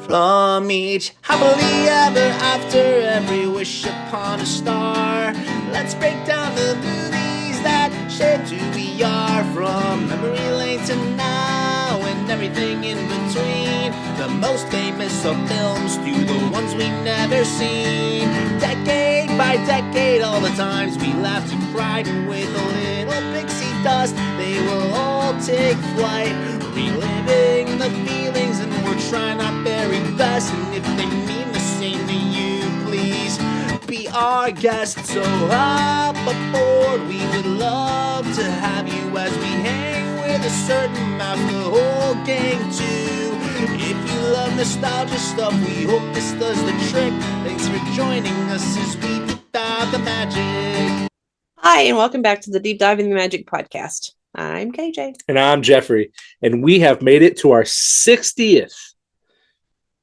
from each happily ever after, every wish upon a star. Let's break down the movies that shaped who we are, from memory lane to now and everything in between. The most famous of films to the ones we've never seen. Decade by decade, all the times we laughed and cried, and with a little pixie dust, they will all take flight, reliving the feelings, and we're trying our very best. And if they mean the same to you, please be our guest. So hop aboard, we would love to have you as we hang with a certain mouth, the whole gang too. If you love nostalgia stuff, we hope this does the trick. Thanks for joining us as we deep dive the magic. Hi, and welcome back to the Deep Dive in the Magic podcast. I'm KJ. And I'm Jeffrey. And we have made it to our 60th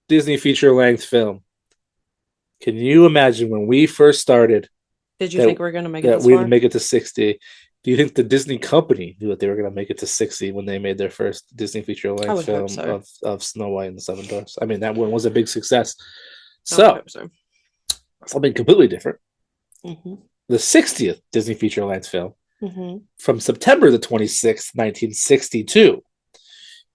Disney feature-length film. Can you imagine when we first started? Did you think we were going to make it this we'd far? make it to 60? Do you think the Disney company knew that they were going to make it to 60 when they made their first Disney feature-length film of Snow White and the Seven Dwarfs? I mean, that one was a big success. So, something completely different. Mm-hmm. The 60th Disney feature-length film from September the 26th, 1962.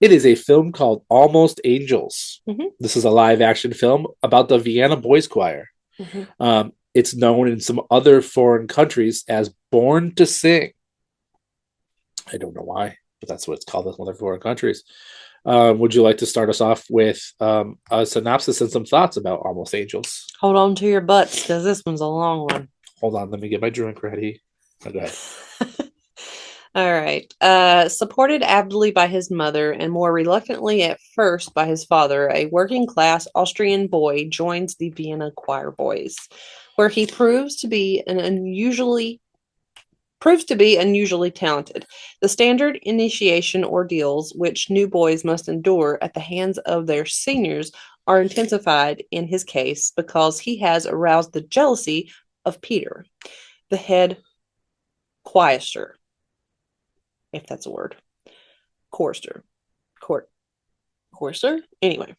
It is a film called Almost Angels. Mm-hmm. This is a live-action film about the Vienna Boys Choir. Mm-hmm. It's known in some other foreign countries as Born to Sing. I don't know why, but that's what it's called in other foreign countries. Would you like to start us off with a synopsis and some thoughts about Almost Angels? Hold on to your butts, because this one's a long one. Hold on, let me get my drink ready. Oh, go ahead. All right. Supported avidly by his mother and more reluctantly at first by his father, a working-class Austrian boy joins the Vienna Choir Boys, where he proves to be unusually talented. The standard initiation ordeals which new boys must endure at the hands of their seniors are intensified in his case because he has aroused the jealousy of Peter, the head chorister, if that's a word. Chorister. Anyway.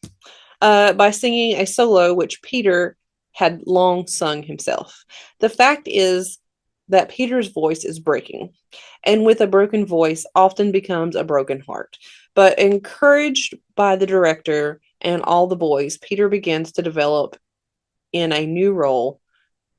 By singing a solo which Peter had long sung himself. The fact is that Peter's voice is breaking, and with a broken voice often becomes a broken heart. But encouraged by the director and all the boys, Peter begins to develop in a new role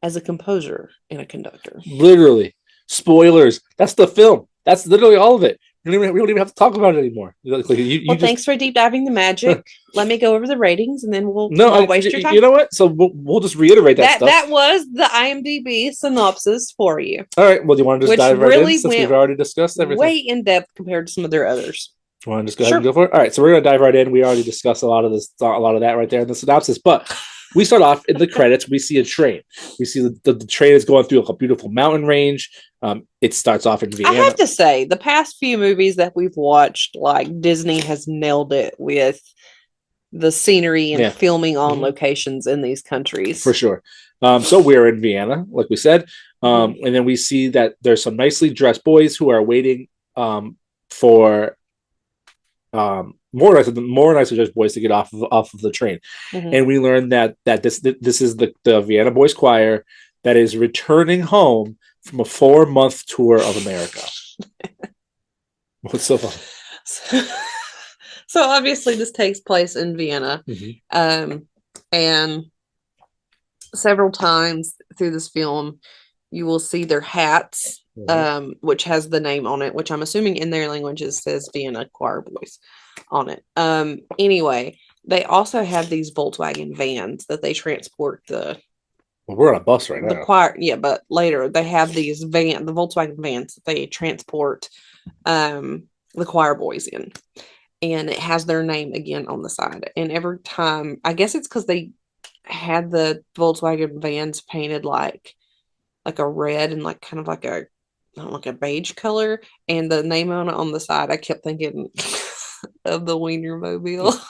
as a composer and a conductor. Literally. Spoilers. That's the film. That's literally all of it. We don't even have to talk about it anymore. Thanks for deep diving the magic. Let me go over the ratings, and then we'll waste your time. You know what? So we'll just reiterate that stuff. That was the IMDb synopsis for you. All right. Well, do you want to just dive right in since we've already discussed everything? Way in depth compared to some of their others. Do you want to just go ahead and go for it? All right. So we're going to dive right in. We already discussed a lot of that right there in the synopsis, but we start off in the credits. We see a train. We see the train is going through a beautiful mountain range. It starts off in Vienna. I have to say, the past few movies that we've watched, like Disney has nailed it with the scenery and filming on locations in these countries. For sure. So we're in Vienna, like we said. And then we see that there's some nicely dressed boys who are waiting for more nicely dressed boys to get off of the train. And we learn that this is the Vienna Boys Choir that is returning home from a 4-month tour of America. What's so fun? So obviously this takes place in Vienna. And several times through this film, you will see their hats, which has the name on it, which I'm assuming in their languages says Vienna Choir Boys on it. Anyway, they also have these Volkswagen vans that they transport we're on a bus right now. The choir, but later they have the Volkswagen vans that they transport the choir boys in, and it has their name again on the side. And every time, I guess it's because they had the Volkswagen vans painted like a red and like kind of like a beige color, and the name on the side, I kept thinking of the Wienermobile.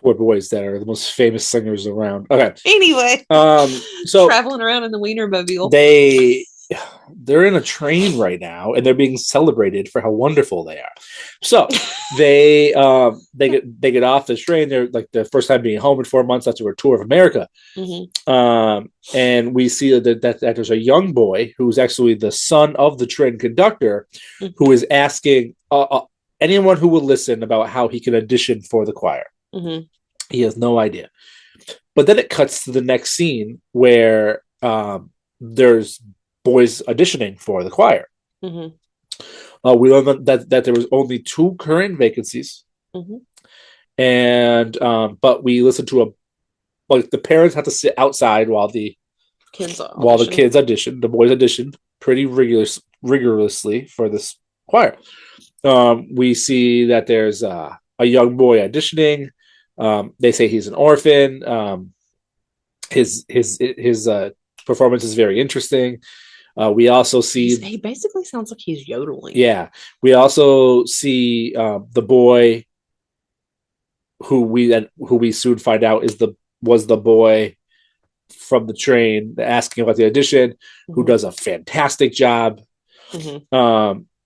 Poor boys that are the most famous singers around. Okay. Anyway, so traveling around in the Wienermobile. They they're in a train right now, and they're being celebrated for how wonderful they are. So they get off the train. They're like the first time being home in 4 months after a tour of America. And we see that there's a young boy who's actually the son of the train conductor, who is asking anyone who will listen about how he can audition for the choir. He has no idea. But then it cuts to the next scene where there's boys auditioning for the choir. We learned that there was only 2 current vacancies, and but we listened to the parents have to sit outside while the kids audition. The boys auditioned pretty rigorously for this choir. We see that there's a young boy auditioning. They say he's an orphan. His performance is very interesting. We also see he basically sounds like he's yodeling. Yeah, we also see the boy who we soon find out was the boy from the train asking about the audition, who does a fantastic job.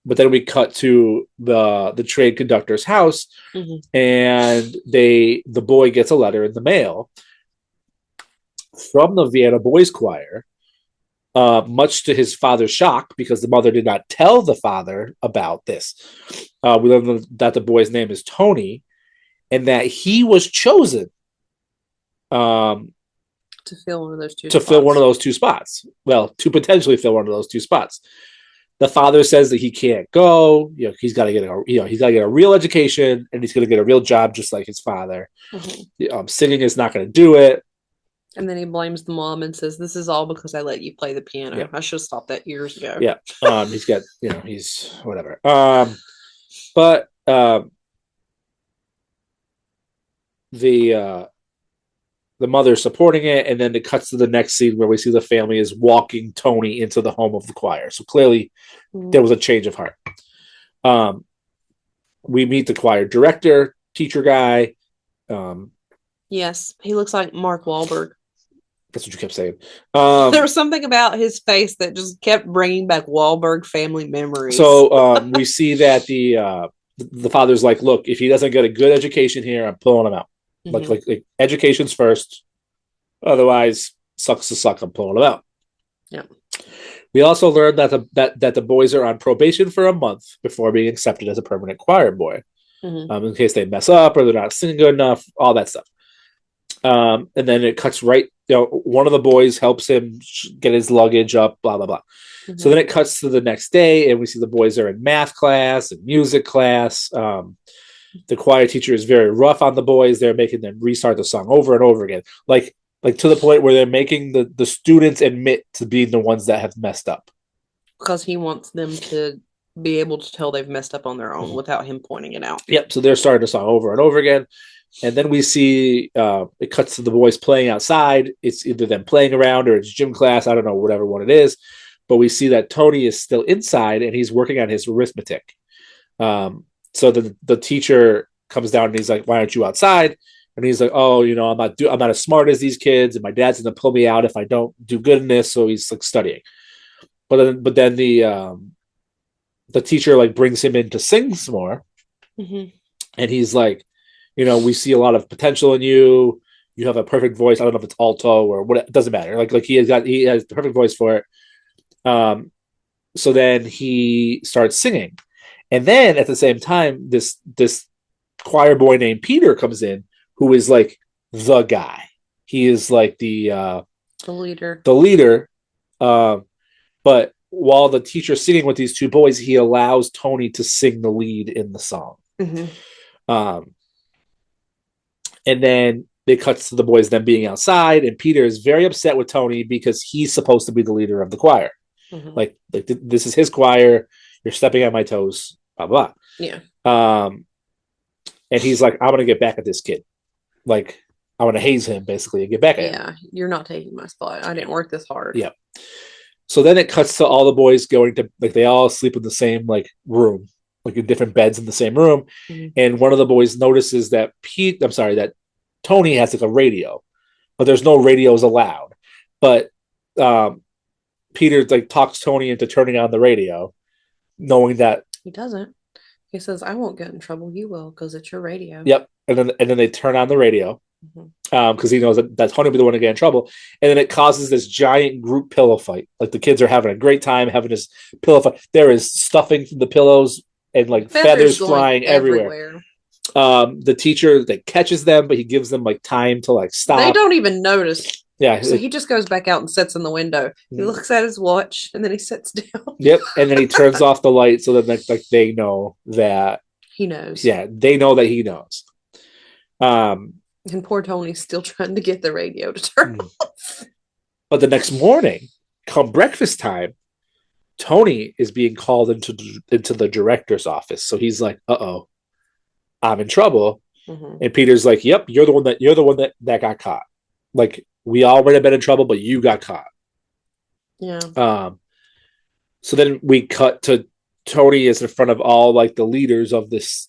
But then we cut to the train conductor's house, and the boy gets a letter in the mail from the Vienna Boys Choir, much to his father's shock, because the mother did not tell the father about this. We learned that the boy's name is Tony, and that he was chosen to fill one of those 2 spots. Well, to potentially fill one of those 2 spots. The father says that he can't go. He's got to get a real education, and he's going to get a real job just like his father. Singing is not going to do it. And then he blames the mom and says, "This is all because I let you play the piano. Yeah. I should have stopped that years ago." Yeah. He's got, he's whatever. But the mother supporting it, and then it cuts to the next scene where we see the family is walking Tony into the home of the choir. So clearly there was a change of heart. We meet the choir director, teacher guy. Yes, he looks like Mark Wahlberg. That's what you kept saying. There was something about his face that just kept bringing back Wahlberg family memories. So we see that the father's like, look, if he doesn't get a good education here, I'm pulling him out. Like education's first. Otherwise, sucks to suck. I'm pulling him out. Yeah. We also learned that the boys are on probation for a month before being accepted as a permanent choir boy, in case they mess up or they're not singing good enough, all that stuff. And then it cuts right. One of the boys helps him get his luggage up. Blah blah blah. So then it cuts to the next day, and we see the boys are in math class and music class. The choir teacher is very rough on the boys. They're making them restart the song over and over again, like to the point where they're making the students admit to being the ones that have messed up, because he wants them to be able to tell they've messed up on their own without him pointing it out. Yep. So they're starting the song over and over again. And then we see it cuts to the boys playing outside. It's either them playing around or it's gym class. I don't know, whatever one it is. But we see that Tony is still inside and he's working on his arithmetic. So the teacher comes down and he's like, "Why aren't you outside?" And he's like, "Oh, I'm not as smart as these kids, and my dad's going to pull me out if I don't do good in this." So he's like studying. But then the teacher like brings him in to sing some more, and he's like, "We see a lot of potential in you. You have a perfect voice. I don't know if it's alto or what. It doesn't matter. Like he has the perfect voice for it." So then he starts singing, and then at the same time, this choir boy named Peter comes in, who is like the guy. He is like the leader. The leader. But while the teacher's singing with these 2 boys, he allows Tony to sing the lead in the song. And then it cuts to the boys then being outside, and Peter is very upset with Tony because he's supposed to be the leader of the choir. Like this is his choir. You're stepping on my toes. Blah blah. Yeah. And he's like, "I'm gonna get back at this kid. Like, I want to haze him basically and get back at him." Yeah, you're not taking my spot. I didn't work this hard. Yeah. So then it cuts to all the boys going to, like, they all sleep in the same like room, like in different beds in the same room. And one of the boys notices that that Tony has like a radio, but there's no radios allowed. But Peter like talks Tony into turning on the radio, knowing that he doesn't. He says, "I won't get in trouble. You will, because it's your radio." Yep, and then they turn on the radio because he knows that Tony will be the one to get in trouble, and then it causes this giant group pillow fight. Like the kids are having a great time having this pillow fight. There is stuffing from the pillows and like feathers flying everywhere. The teacher that catches them, but he gives them like time to like stop. They don't even notice. Yeah. So he just goes back out and sits in the window. He looks at his watch and then he sits down. Yep. And then he turns off the light so that like they know that he knows. Yeah, they know that he knows. And poor Tony's still trying to get the radio to turn off. But the next morning, come breakfast time, Tony is being called into the director's office. So he's like, "Uh-oh, I'm in trouble." And Peter's like, "Yep, you're the one that got caught. Like, we all would have been in trouble, but you got caught." Yeah. So then we cut to Tony is in front of all like the leaders of this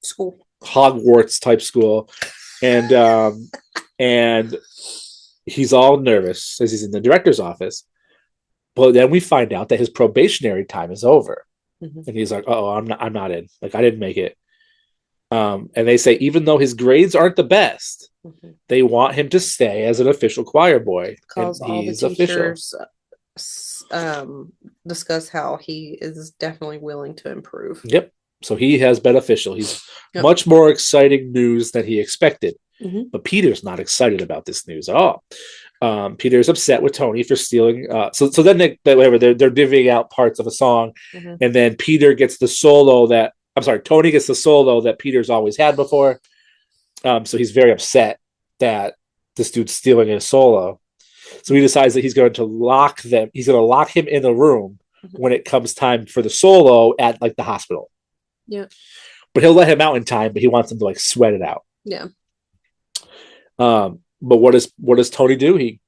school, Hogwarts type school, and he's all nervous as he's in the director's office. But then we find out that his probationary time is over, and he's like, "Oh, I'm not in. Like, I didn't make it." And they say even though his grades aren't the best, they want him to stay as an official choir boy. Because all the teachers discuss how he is definitely willing to improve. Yep. So he has been official. He's much more exciting news than he expected. But Peter's not excited about this news at all. Peter's upset with Tony for stealing. So then they're divvying out parts of a song, and then Peter gets the solo that. I'm sorry, Tony gets the solo that Peter's always had before. So he's very upset that this dude's stealing his solo. So he decides that he's going to lock them. He's going to lock him in a room when it comes time for the solo at like the hospital. Yeah. But he'll let him out in time, but he wants him to like sweat it out. Yeah. But what does Tony do? He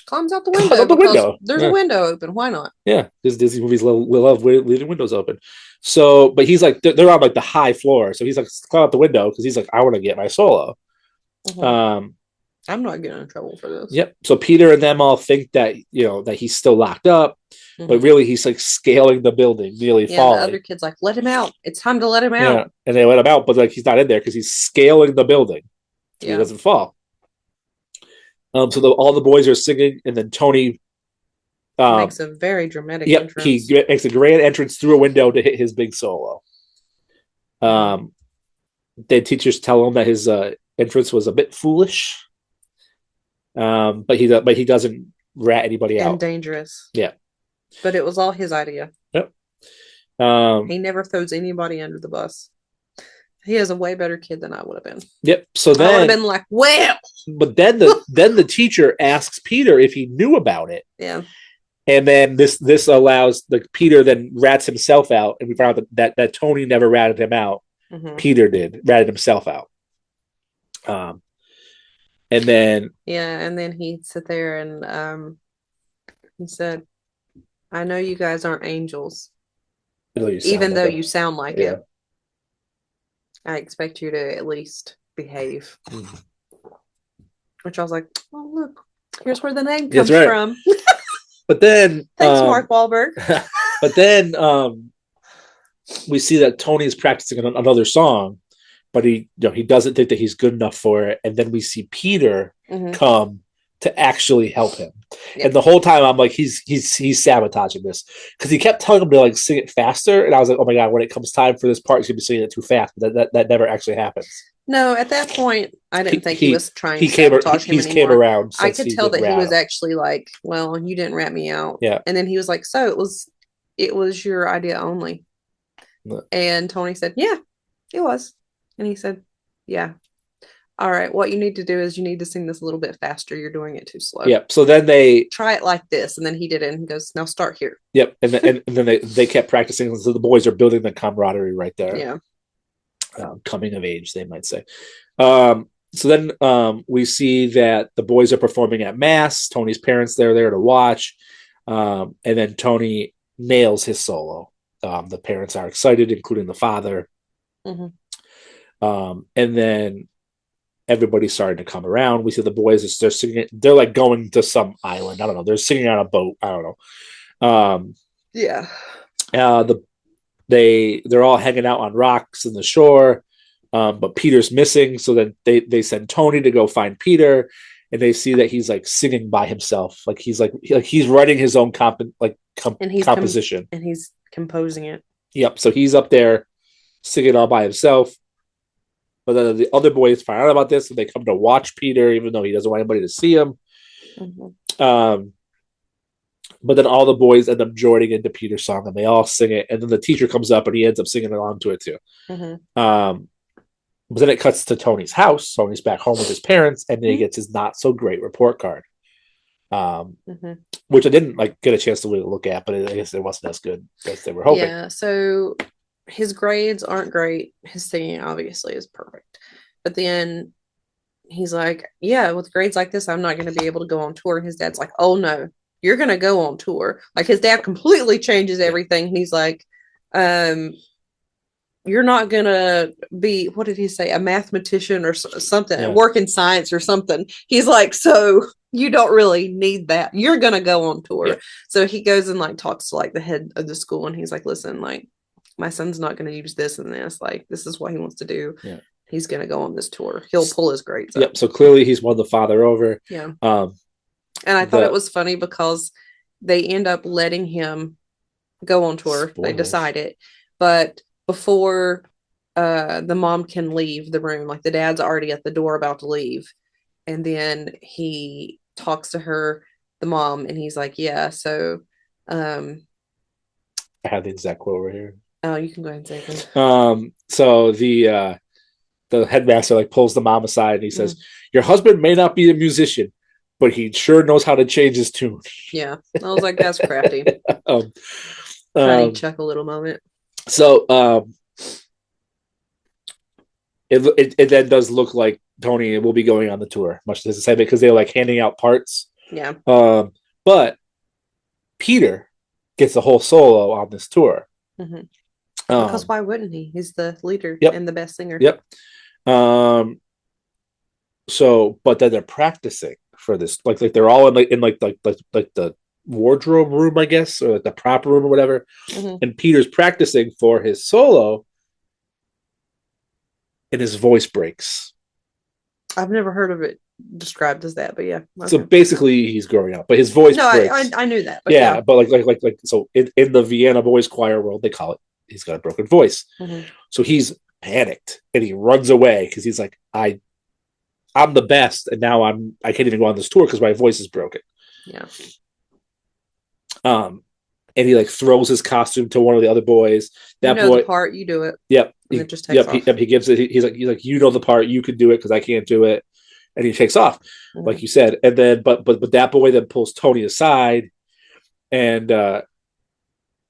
climbs out the window. There's a window open. Why not? Yeah, because Disney movies love leaving windows open. So, but he's like, they're on like the high floor. So he's like, climb out the window because he's like, I want to get my solo. I'm not getting in trouble for this. Yep. So Peter and them all think that, that he's still locked up, but really he's like scaling the building, nearly falling. The other kid's like, let him out. It's time to let him out. Yeah. And they let him out, but like he's not in there because he's scaling the building. So he doesn't fall. So all the boys are singing, and then Tony makes a very dramatic entrance. He makes a grand entrance through a window to hit his big solo. The teachers tell him that his entrance was a bit foolish, but he doesn't rat anybody out. And dangerous. Yeah, but it was all his idea. Yep. He never throws anybody under the bus. He is a way better kid than I would have been. Yep. So then I would have been like, well. But then the teacher asks Peter if he knew about it. Yeah. And then this allows Peter then rats himself out, and we found out that Tony never ratted him out. Peter ratted himself out. And then he'd sit there and he said, "I know you guys aren't angels, even though you sound like it. I expect you to at least behave." Which I was like, "Oh, look, here's where the name comes from." But then, thanks, Mark Wahlberg. But then we see that Tony is practicing another song, but he doesn't think that he's good enough for it. And then we see Peter come to actually help him. Yep. And the whole time I'm like, he's sabotaging this because he kept telling him to like sing it faster, and I was like, oh my god, when it comes time for this part, he's gonna be singing it too fast. But that never actually happens. No, at that point, I didn't think he was trying to sabotage him anymore. Came around. I could tell that he was actually like, well, you didn't rat me out. Yeah. And then he was like, so it was your idea only. Yeah. And Tony said, yeah, it was. And he said, yeah. All right, what you need to do is you need to sing this a little bit faster. You're doing it too slow. Yep. So then they try it like this, and then he did it, and he goes, now start here. Yep. And then they kept practicing. So the boys are building the camaraderie right there. Yeah. Coming of age, they might say. So then we see that the boys are performing at mass. Tony's parents, they're there to watch. And then Tony nails his solo. The parents are excited, including the father. And then everybody's starting to come around. We see the boys, they're singing, they're like going to some island. I don't know. They're singing on a boat. I don't know. Yeah. They're all hanging out on rocks in the shore. But Peter's missing. So then they send Tony to go find Peter, and they see that he's like singing by himself. Like he's writing his own composition. And he's composing it. Yep. So he's up there singing all by himself. But then the other boys find out about this, and they come to watch Peter, even though he doesn't want anybody to see him. Mm-hmm. But then all the boys end up joining into Peter's song, and they all sing it. And then the teacher comes up, and he ends up singing along to it too. Mm-hmm. But then it cuts to Tony's house. Tony's back home with his parents, and then he gets his not so great report card, which I didn't get a chance to really look at, but I guess it wasn't as good as they were hoping. Yeah. So his grades aren't great. His singing obviously is perfect. But then he's like, yeah, with grades like this, I'm not going to be able to go on tour. And his dad's like, oh no, you're going to go on tour. Like his dad completely changes everything. And he's like, you're not going to be, what did he say? A mathematician or something, work in science or something. He's like, so you don't really need that. You're going to go on tour. Yeah. So he goes and talks to the head of the school. And he's like, listen, my son's not going to use this and this. This is what he wants to do. Yeah. He's going to go on this tour. He'll pull his grades up. Yep. So clearly he's won the father over. Yeah. And I thought it was funny because they end up letting him go on tour. Spoilers. They decide it. But before the mom can leave the room, the dad's already at the door about to leave. And then he talks to her, the mom, and he's like, yeah, so I have the exact quote right here. Oh, you can go ahead and say it. So the headmaster pulls the mom aside and he says, your husband may not be a musician, but he sure knows how to change his tune. Yeah. I was like, that's crafty. Funny chuckle little moment. So it then does look like Tony will be going on the tour, much as I say, because they're handing out parts. Yeah. But Peter gets a whole solo on this tour. Mm-hmm. Because why wouldn't he? He's the leader and the best singer. Yep. So, but then they're practicing for this, they're all in the wardrobe room, I guess, or the prop room or whatever. Mm-hmm. And Peter's practicing for his solo, and his voice breaks. I've never heard of it described as that, but yeah. Okay. So basically, he's growing up, but his voice breaks. I knew that. But yeah, but so in the Vienna boys choir world, they call it, he's got a broken voice. Mm-hmm. So he's panicked and he runs away because he's like, I'm the best, and now I can't even go on this tour because my voice is broken. Yeah. And he throws his costume to one of the other boys. That boy, the part, you do it. Yep. And it just takes off. He gives it. He's like, you know the part, you can do it because I can't do it, and he takes off, like you said. And then, but that boy then pulls Tony aside, and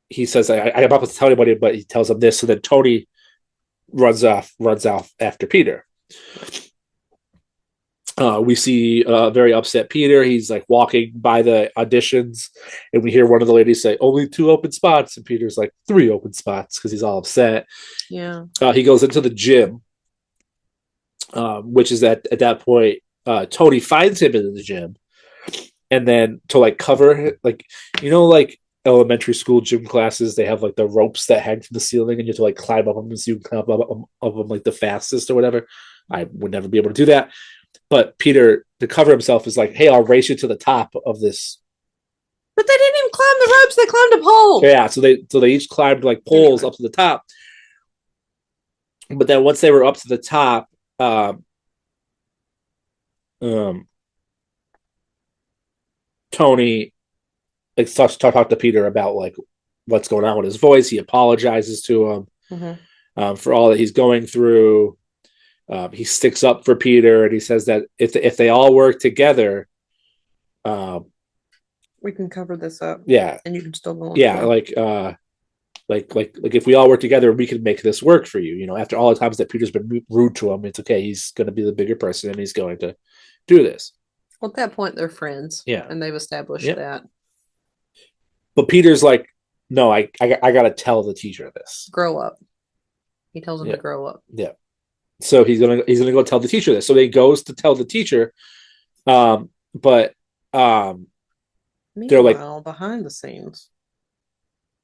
he says, I'm not going to tell anybody, but he tells him this. So then Tony runs off after Peter. We see a very upset Peter. He's walking by the auditions, and we hear one of the ladies say, only 2 open spots. And Peter's like, 3 open spots, because he's all upset. Yeah. He goes into the gym, which is at that point, Tony finds him in the gym. And then to cover, elementary school gym classes, they have the ropes that hang from the ceiling, and you have to climb up them, so you can climb up them the fastest or whatever. I would never be able to do that. But Peter, to cover himself, is like, hey, I'll race you to the top of this. But they didn't even climb the ropes, they climbed a pole. Yeah, so they each climbed poles up to the top. But then once they were up to the top, Tony starts to talk to Peter about what's going on with his voice. He apologizes to him for all that he's going through. He sticks up for Peter, and he says that if they all work together, we can cover this up. Yeah, and you can still go on. Yeah, if we all work together, we can make this work for you. After all the times that Peter's been rude to him, it's okay. He's going to be the bigger person, and he's going to do this. Well, at that point, they're friends. Yeah, and they've established that. But Peter's like, no, I got to tell the teacher this. Grow up. He tells him to grow up. Yeah. So he's gonna go tell the teacher this. So he goes to tell the teacher, but they're like, behind the scenes,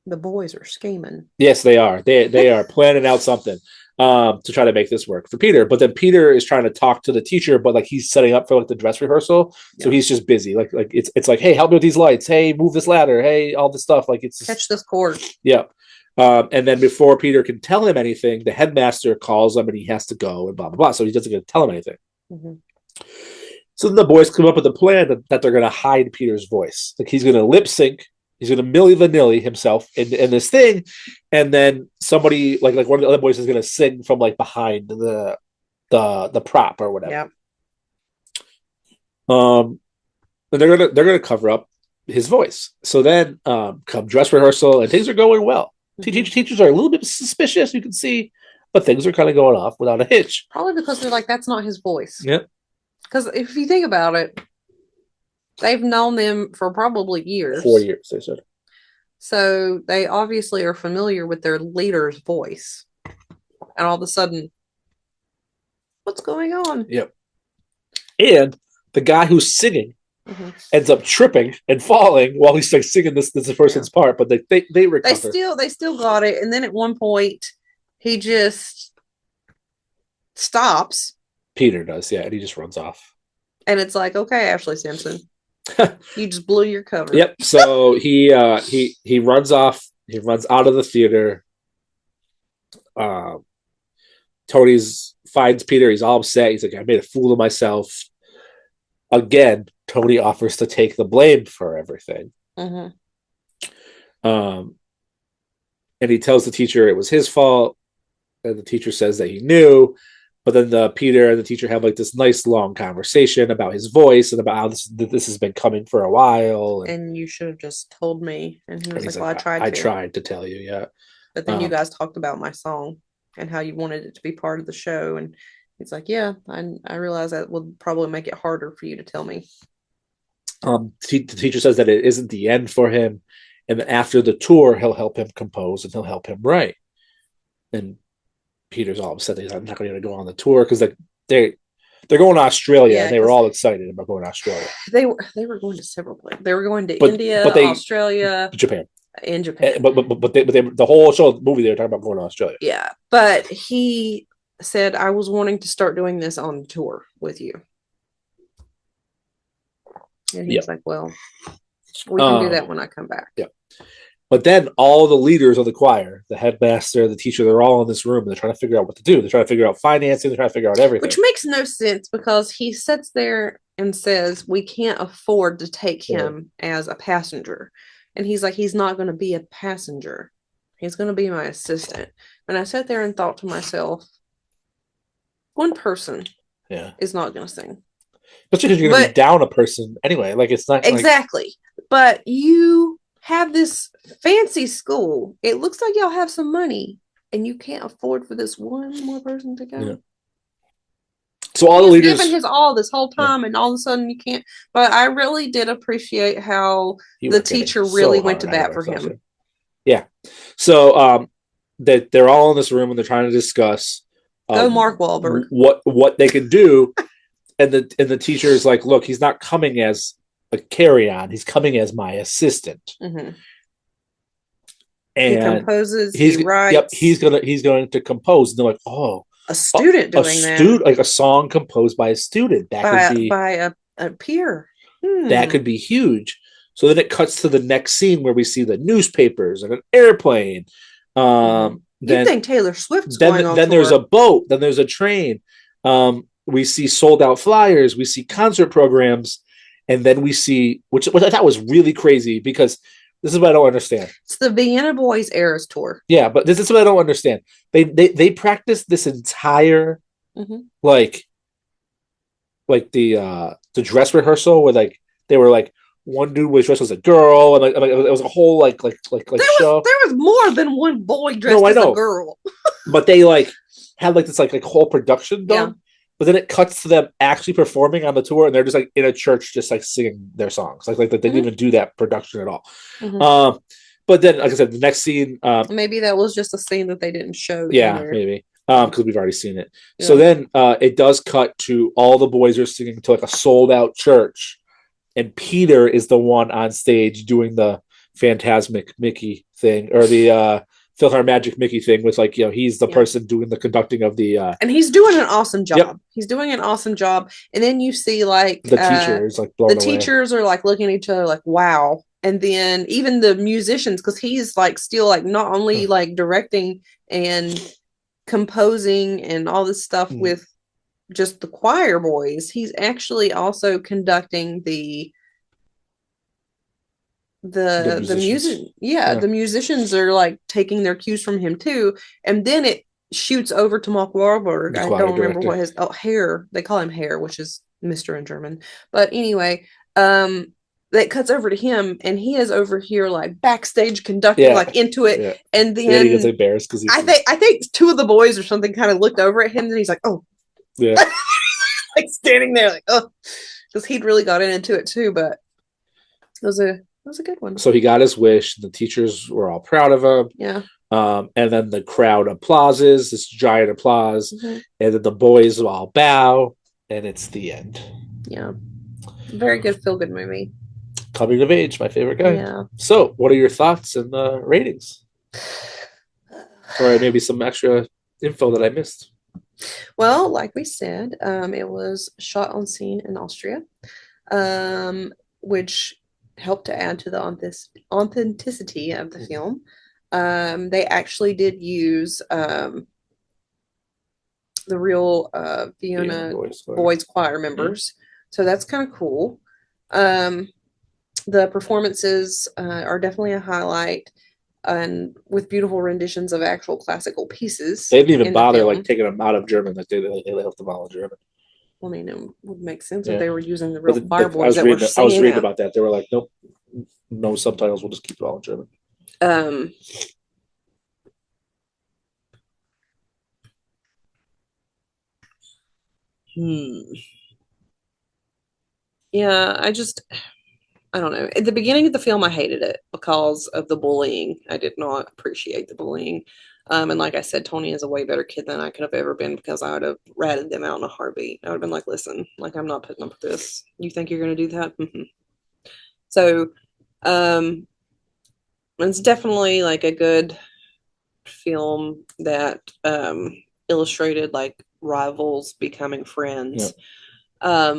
the boys are scheming. Yes, they are. They are planning out something to try to make this work for Peter. But then Peter is trying to talk to the teacher, but like he's setting up for like the dress rehearsal, so he's just busy. Like it's like, hey, help me with these lights. Hey, move this ladder. Hey, all this stuff. Like it's catch this cord. Yeah. And then before Peter can tell him anything, the headmaster calls him and he has to go and blah blah blah. So he doesn't get to tell him anything. Mm-hmm. So then the boys come up with a plan that they're going to hide Peter's voice. Like he's going to lip sync. He's going to Milli Vanilli himself in this thing, and then somebody like one of the other boys is going to sing from like behind the prop or whatever. Yeah. And they're gonna cover up his voice. So then come dress rehearsal and things are going well. Mm-hmm. Teachers are a little bit suspicious, you can see, but things are kind of going off without a hitch. Probably because they're like, that's not his voice. Yep. Because if you think about it, they've known them for probably years. 4 years, they said. So they obviously are familiar with their leader's voice. And all of a sudden, what's going on? Yep. And the guy who's singing ends up tripping and falling while he's like singing this person's part, but they recover. They still got it. And then at one point, he just stops. Peter does, yeah, and he just runs off. And it's like, okay, Ashley Simpson, you just blew your cover. Yep. So he runs off. He runs out of the theater. Tony finds Peter. He's all upset. He's like, I made a fool of myself. Again, Tony offers to take the blame for everything. Mm-hmm. And he tells the teacher it was his fault. And the teacher says that he knew. But then Peter and the teacher have like this nice long conversation about his voice and about how this has been coming for a while. And you should have just told me. And he was like, well, I tried to tell you, yeah. But then you guys talked about my song and how you wanted it to be part of the show. And he's like, yeah, I realize that would probably make it harder for you to tell me. The teacher says that it isn't the end for him. And after the tour, he'll help him compose and he'll help him write. And Peter's all upset that he's not going to go on the tour because like they're going to Australia and they were all excited about going to Australia. They were going to several places. They were going to India, Australia, Japan. In Japan. But the whole show, the movie, they were talking about going to Australia. Yeah, but he said, I was wanting to start doing this on the tour with you. And he was like, well, we can do that when I come back. Yeah. But then all the leaders of the choir, the headmaster, the teacher, they're all in this room. They're trying to figure out what to do. They're trying to figure out financing. They're trying to figure out everything. Which makes no sense because he sits there and says, we can't afford to take him as a passenger. And he's like, he's not going to be a passenger. He's going to be my assistant. And I sat there and thought to myself, one person is not going to sing. Especially because you're going to be down a person anyway. Like it's not exactly. But you have this fancy school. It looks like y'all have some money, and you can't afford for this one more person to go. Yeah. So all the leaders given his all this whole time, and all of a sudden you can't. But I really did appreciate how the teacher really went to bat for him. Yeah. So that they're all in this room and they're trying to discuss Mark Wahlberg what they can do, and the teacher is like, look, he's not coming as a carry-on. He's coming as my assistant. Mm-hmm. And he composes. He writes. Yep, he's going to compose. And they're like, oh, a student doing that, like a song composed by a student. That could be by a peer. That could be huge. So then it cuts to the next scene where we see the newspapers and an airplane. You think Taylor Swift's going on? Then there's a boat. Then there's a train. We see sold out flyers. We see concert programs. And then we see, which I thought was really crazy because this is what I don't understand. It's the Vienna Boys Eras Tour. Yeah, but this is what I don't understand. They practiced this entire like the dress rehearsal where like they were like one dude was dressed as a girl and like it was a whole like show. There was more than one boy dressed as a girl. But they like had like this like whole production done. Yeah. But then it cuts to them actually performing on the tour, and they're just like in a church, just like singing their songs. Like they didn't even do that production at all. Mm-hmm. But then, like I said, the next scene, maybe that was just a scene that they didn't show. Yeah, either. Maybe. because we've already seen it. Yeah. So then it does cut to all the boys are singing to like a sold out church, and Peter is the one on stage doing the Phantasmic Mickey thing, or the PhilharMagic Mickey thing, with like, you know, he's the person doing the conducting of the and he's doing an awesome job. Yep. He's doing an awesome job. And then you see like the teachers like blown away. Teachers are like looking at each other like, wow. And then even the musicians, because he's like still like not only like directing and composing and all this stuff with just the choir boys, he's actually also conducting the music. Yeah, the musicians are like taking their cues from him too. And then it shoots over to Mark Wahlberg. I don't remember what his Herr. They call him Herr, which is Mr. in German. But anyway, that cuts over to him, and he is over here like backstage conducting, like into it. Yeah. And then he gets embarrassed because I think two of the boys or something kind of looked over at him, and he's like, "Oh, yeah," like standing there like, "Oh," because he'd really got into it too. But it was a good one. So he got his wish. The teachers were all proud of him. Yeah. And then the crowd applauses, this giant applause, and then the boys all bow, and it's the end. Yeah. Very good feel-good movie. Coming of age, my favorite guy. Yeah. So, what are your thoughts and ratings? Or maybe some extra info that I missed. Well, like we said, it was shot on scene in Austria, which helped to add to the authenticity of the film. They actually did use the real Vienna Boys Choir members, so that's kind of cool. The performances are definitely a highlight, and with beautiful renditions of actual classical pieces. They didn't even bother like taking them out of German, like they left them all in German. I mean, it would make sense if they were using the real choir boys I was reading about that. They were like, nope, no subtitles. We'll just keep it all in German. Yeah, I don't know. At the beginning of the film, I hated it because of the bullying. I did not appreciate the bullying. And like I said, Tony is a way better kid than I could have ever been, because I would have ratted them out in a heartbeat. I would have been like, listen, like, I'm not putting up with this. You think you're going to do that? So, it's definitely like a good film that illustrated like rivals becoming friends. Yeah.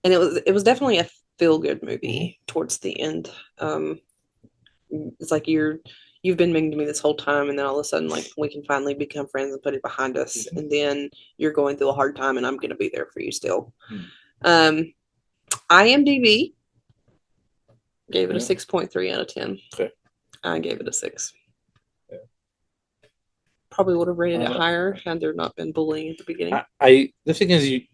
And it was definitely a feel-good movie towards the end. It's like you've been mean to me this whole time, and then all of a sudden, like, we can finally become friends and put it behind us. And then you're going through a hard time, and I'm going to be there for you still. IMDb gave it a 6.3 out of 10. Okay. I gave it a 6. Probably would have rated it higher had there not been bullying at the beginning. The thing is, you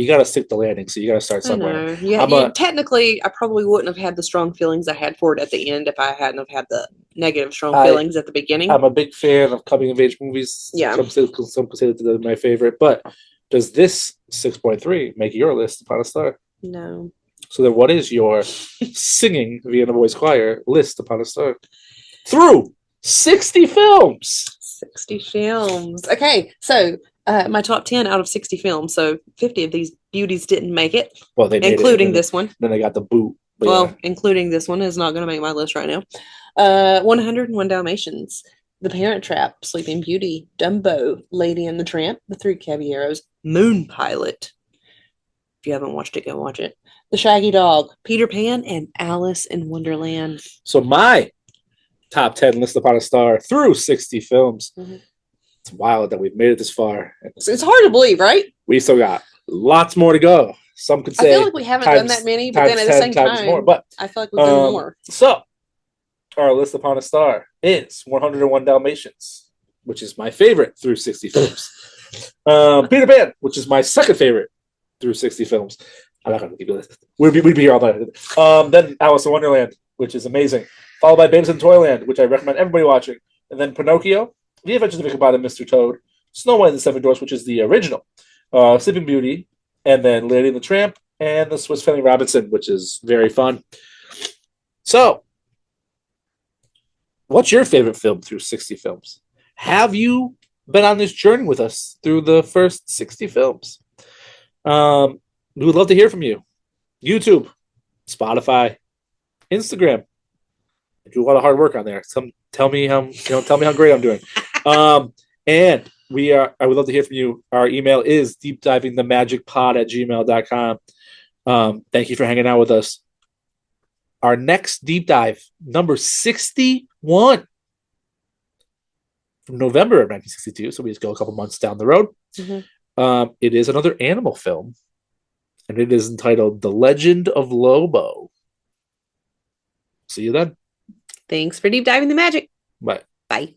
got to stick the landing, so you got to start somewhere. Yeah, technically, I probably wouldn't have had the strong feelings I had for it at the end if I hadn't have had the negative strong feelings at the beginning. I'm a big fan of coming of age movies. Yeah, some could say that they're my favorite. But does this 6.3 make your list upon a star? No. So then, what is your singing Vienna Boys Choir list upon a star? Through 60 films. 60 films. Okay, so my top 10 out of 60 films. So 50 of these beauties didn't make it. Well, they made including this one. Then they got the boot. Well, including this one is not going to make my list right now. 101 Dalmatians, The Parent Trap, Sleeping Beauty, Dumbo, Lady and the Tramp, The Three Caballeros, Moon Pilot. If you haven't watched it, go watch it. The Shaggy Dog, Peter Pan, and Alice in Wonderland. So my top 10 list upon a star through 60 films. It's wild that we've made it this far. It's hard to believe, right? We still got lots more to go. Some could say I feel like we haven't done that many, but then at the same time, more, but I feel like we've done more. So our list upon a star is 101 Dalmatians, which is my favorite through 60 films. Peter Pan, which is my second favorite through 60 films. I'm not going to give you this. We'd be here all night. Then Alice in Wonderland, which is amazing. Followed by Babes in Toyland, which I recommend everybody watching. And then Pinocchio, The Adventures of Ichabod and Mr. Toad, Snow White and the Seven Dwarfs, which is the original, Sleeping Beauty, and then Lady and the Tramp, and the Swiss Family Robinson, which is very fun. So, what's your favorite film through 60 films? have you been on this journey with us through the first 60 films? We would love to hear from you. YouTube, Spotify, Instagram. I do a lot of hard work on there. Tell me how great I'm doing. And I would love to hear from you. Our email is deepdivingthemagicpod@gmail.com. Thank you for hanging out with us. Our next deep dive, number 61, from November of 1962. So we just go a couple months down the road. Mm-hmm. It is another animal film, and it is entitled The Legend of Lobo. See you then. Thanks for deep diving the magic. Bye. Bye.